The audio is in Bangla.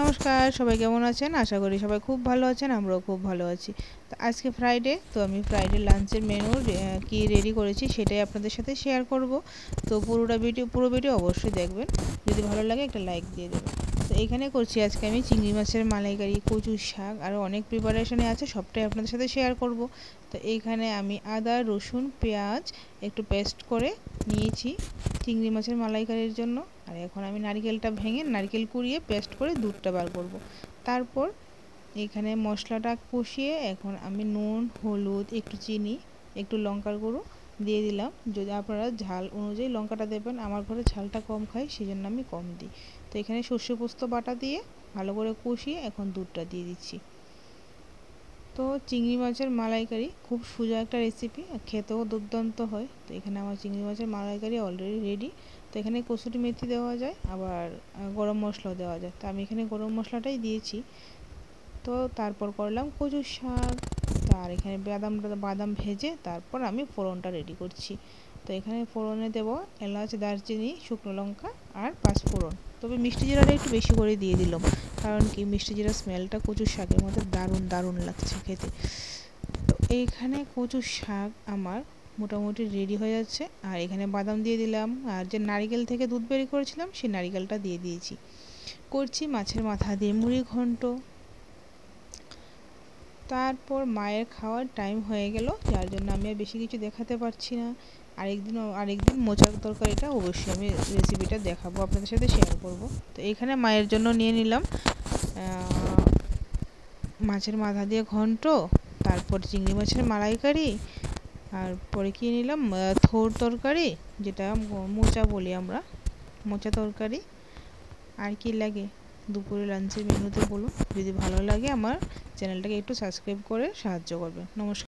নমস্কার, সবাই কেমন আছেন? আশা করি সবাই খুব ভালো আছেন, আমরাও খুব ভালো আছি। তো আজকে ফ্রাইডে, তো আমি ফ্রাইডে লাঞ্চের মেনু কি রেডি করেছি সেটাই আপনাদের সাথে শেয়ার করব। তো পুরো ভিডিও অবশ্যই দেখবেন। যদি ভালো লাগে একটা লাইক দিয়ে দেবেন। তো এখানে করছি আজকে আমি চিংড়ি মাছের মালাইকারি, কচুর শাক, আরও অনেক প্রিপারেশনে আছে, সবটাই আপনাদের সাথে শেয়ার করব। তো এইখানে আমি আদা, রসুন, পেঁয়াজ একটু পেস্ট করে নিয়েছি চিংড়ি মাছের মালাইকারির জন্য। আর এখন আমি নারকেলটা ভেঙে নারকেল কুড়িয়ে পেস্ট করে দুধটা বার করব। তারপর এখানে মশলাটা কষিয়ে এখন আমি নুন, হলুদ, একটু চিনি, একটু লঙ্কার গুঁড়ো দিয়ে দিলাম। যদি আপনারা ঝাল অনুযায়ী লঙ্কাটা দেবেন, আমার ঘরে ঝালটা কম খাই, সেই জন্য আমি কম দিই। তো এখানে সর্ষে পোস্ত বাটা দিয়ে ভালো করে কষিয়ে এখন দুধটা দিয়ে দিচ্ছি। তো চিংড়ি মাছের মালাইকারি খুব সোজা একটা রেসিপি, খেতেও দুর্দান্ত হয়। তো এখানে আমার চিংড়ি মাছের মালাইকারি অলরেডি রেডি। তো এখানে কসুরি মেথি দেওয়া যায়, আবার গরম মশলাও দেওয়া যায়। তো আমি এখানে গরম মশলাটাই দিয়েছি। তো তারপর করলাম কচুর শাক। আর এখানে বাদাম ভেজে তারপর আমি ফোড়নটা রেডি করছি। তো এখানে ফোড়নে দেব এলাচ, দারচিনি, শুকনো লঙ্কা আর পাঁচফোড়ন। তবে মিষ্টি জিরাটা একটু বেশি করে দিয়ে দিলাম, কারণ কি মিষ্টি জিরার স্মেলটা কচুর শাকের মধ্যে দারুণ লাগছে খেতে। তো এইখানে কচুর শাক আমার মোটামুটি রেডি হয়ে যাচ্ছে। আর এখানে বাদাম দিয়ে দিলাম, আর যে নারিকেল থেকে দুধ বের করেছিলাম সেই নারিকেলটা দিয়ে দিয়েছি। করছি মাছের মাথা দিয়ে মুড়ি ঘন্ট। তারপর মায়ের খাওয়ার টাইম হয়ে গেল, যার জন্য আমি আর বেশি কিছু দেখাতে পারছি না। আরেকদিন মোচার তরকারিটা অবশ্যই আমি রেসিপিটা দেখাবো, আপনাদের সাথে শেয়ার করব। তো এখানে মায়ের জন্য নিয়ে নিলাম মাছের মাথা দিয়ে ঘন্ট, তারপর চিংড়ি মাছের মালাইকারি, আর পরে কি নিলাম থোড় তরকারি, যেটা মোচা বলি আমরা, মোচা তরকারি। আর কি লাগে দুপুরে লাঞ্চের মেনুতে বলুন। যদি ভালো লাগে আমার চ্যানেলটাকে একটু সাবস্ক্রাইব করে সাহায্য করবেন। নমস্কার।